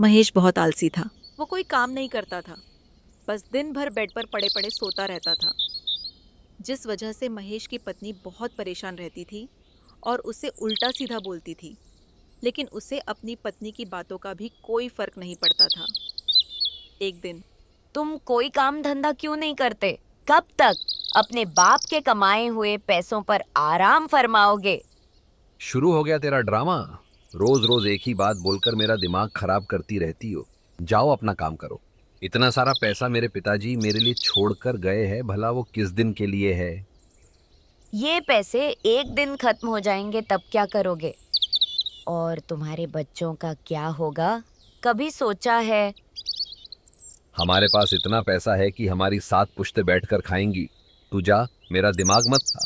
महेश बहुत आलसी था। वो कोई काम नहीं करता था, बस दिन भर बेड पर पड़े पड़े सोता रहता था, जिस वजह से महेश की पत्नी बहुत परेशान रहती थी और उसे उल्टा सीधा बोलती थी। लेकिन उसे अपनी पत्नी की बातों का भी कोई फर्क नहीं पड़ता था। एक दिन तुम कोई काम धंधा क्यों नहीं करते? कब तक अपने बाप के कमाए हुए पैसों पर आराम फरमाओगे? शुरू हो गया तेरा ड्रामा। रोज रोज एक ही बात बोलकर मेरा दिमाग खराब करती रहती हो। जाओ अपना काम करो। इतना सारा पैसा मेरे पिताजी मेरे लिए छोड़कर गए हैं, भला वो किस दिन के लिए है? ये पैसे एक दिन खत्म हो जाएंगे तब क्या करोगे? और तुम्हारे बच्चों का क्या होगा? कभी सोचा है? हमारे पास इतना पैसा है कि हमारी 7 पुश्तें बैठकर खाएंगी। तू जा, मेरा दिमाग मत खा।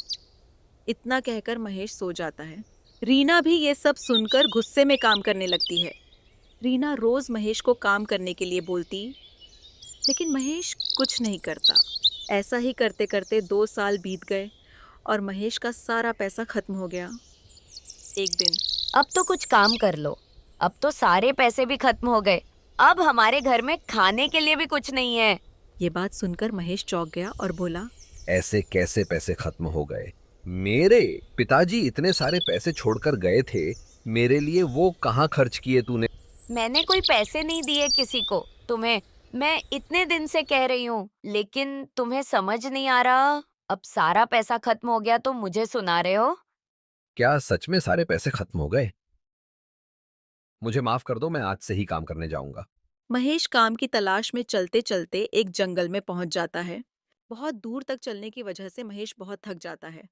इतना कहकर महेश सो जाता है। रीना भी ये सब सुनकर गुस्से में काम करने लगती है। रीना रोज महेश को काम करने के लिए बोलती, लेकिन महेश कुछ नहीं करता। ऐसा ही करते करते 2 साल बीत गए और महेश का सारा पैसा खत्म हो गया। एक दिन अब तो कुछ काम कर लो। अब तो सारे पैसे भी खत्म हो गए। अब हमारे घर में खाने के लिए भी कुछ नहीं है। ये बात सुनकर महेश चौंक गया और बोला, ऐसे कैसे पैसे खत्म हो गए? मेरे पिताजी इतने सारे पैसे छोड़कर गए थे, मेरे लिए वो कहाँ खर्च किए तूने? मैंने कोई पैसे नहीं दिए किसी को तुम्हें। मैं इतने दिन से कह रही हूँ, लेकिन तुम्हें समझ नहीं आ रहा। अब सारा पैसा खत्म हो गया तो मुझे सुना रहे हो? क्या सच में सारे पैसे खत्म हो गए? मुझे माफ कर दो, मैं आज से ही काम करने जाऊंगा। महेश काम की तलाश में चलते चलते एक जंगल में पहुंच जाता है। बहुत दूर तक चलने की वजह से महेश बहुत थक जाता है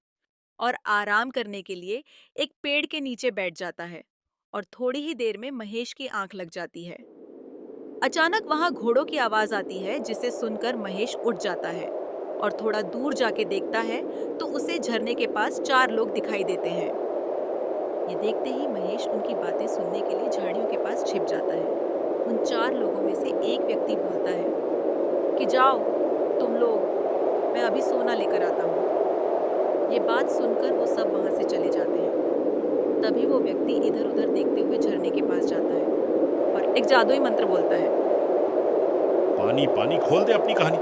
और आराम करने के लिए एक पेड़ के नीचे बैठ जाता है। और थोड़ी ही देर में महेश की आंख लग जाती है। अचानक वहां घोड़ों की आवाज आती है, जिसे सुनकर महेश उठ जाता है और थोड़ा दूर जाके देखता है तो उसे झरने के पास 4 लोग दिखाई देते हैं। ये देखते ही महेश उनकी बातें सुनने के लिए झाड़ियों के पास छिप जाता है। उन 4 लोगों में से एक व्यक्ति बोलता है कि जाओ तुम लोग, मैं अभी सोना लेकर आता हूँ। ये बात सुनकर वो सब वहां से चले जाते हैं। तभी वो व्यक्ति इधर उधर देखते हुए झरने के पास जाता है और एक जादुई मंत्र बोलता है। पानी पानी खोल दे अपनी कहानी।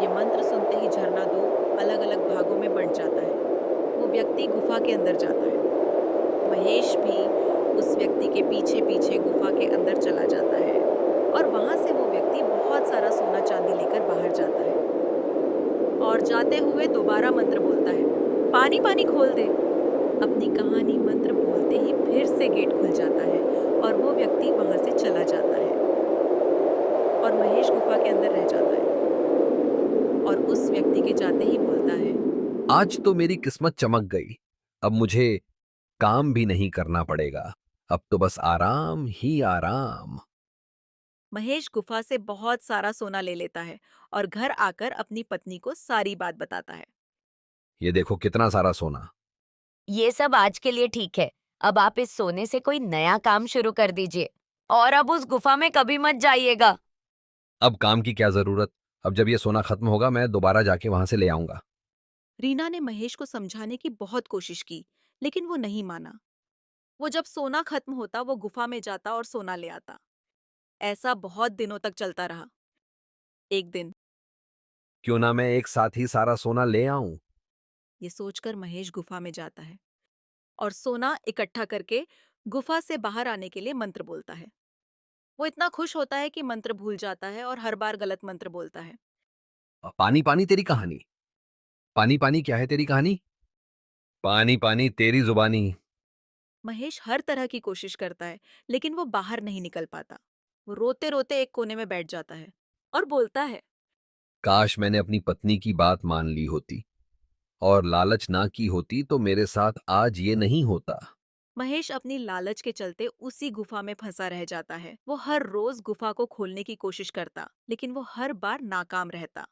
ये मंत्र सुनते ही झरना 2 अलग-अलग भागों में बंट जाता है। वो व्यक्ति गुफा के अंदर जाता है। महेश भी उस व्यक्ति के पीछे पीछे गुफा के अंदर चला जाता है और वहां से वो व्यक्ति बहुत सारा सोना चांदी लेकर बाहर जाता है और जाते हुए दोबारा मंत्र बोलता है, पानी पानी खोल दे। अपनी कहानी मंत्र बोलते ही फिर से गेट खुल जाता है और वो व्यक्ति वहां से चला जाता है और महेश गुफा के अंदर रह जाता है और उस व्यक्ति के जाते ही बोलता है। आज तो मेरी किस्मत चमक गई। अब मुझे काम भी नहीं करना पड़ेगा। अब तो बस आराम ही आराम। महेश गुफा से बहुत सारा सोना ले लेता है और घर आकर अपनी पत्नी को सारी बात बताता है। ये देखो कितना सारा सोना। ये सब आज के लिए ठीक है। अब आप इस सोने से कोई नया काम शुरू कर दीजिए। और अब उस गुफा में कभी मत जाइएगा। अब काम की क्या जरूरत? अब जब ये सोना खत्म होगा, मैं दोबारा जाके वहां से ले आऊंगा। रीना ने महेश को समझाने की बहुत कोशिश की, लेकिन वो नहीं माना। वो जब सोना खत्म होता वो गुफा में जाता और सोना ले आता। ऐसा बहुत दिनों तक चलता रहा। एक दिन क्यों ना मैं एक साथ ही सारा सोना ले आऊं? ये सोचकर महेश गुफा में जाता है और सोना इकट्ठा करके गुफा से बाहर आने के लिए मंत्र बोलता है। वो इतना खुश होता है कि मंत्र भूल जाता है और हर बार गलत मंत्र बोलता है। पानी पानी तेरी कहानी। पानी पानी क्या है तेरी कहानी? पानी पानी तेरी जुबानी। महेश हर तरह की कोशिश करता है, लेकिन वो बाहर नहीं निकल पाता। वो रोते रोते एक कोने में बैठ जाता है और बोलता है। काश मैंने अपनी पत्नी की बात मान ली होती और लालच ना की होती, तो मेरे साथ आज ये नहीं होता। महेश अपनी लालच के चलते उसी गुफा में फंसा रह जाता है। वो हर रोज गुफा को खोलने की कोशिश करता, लेकिन वो हर बार नाकाम रहता।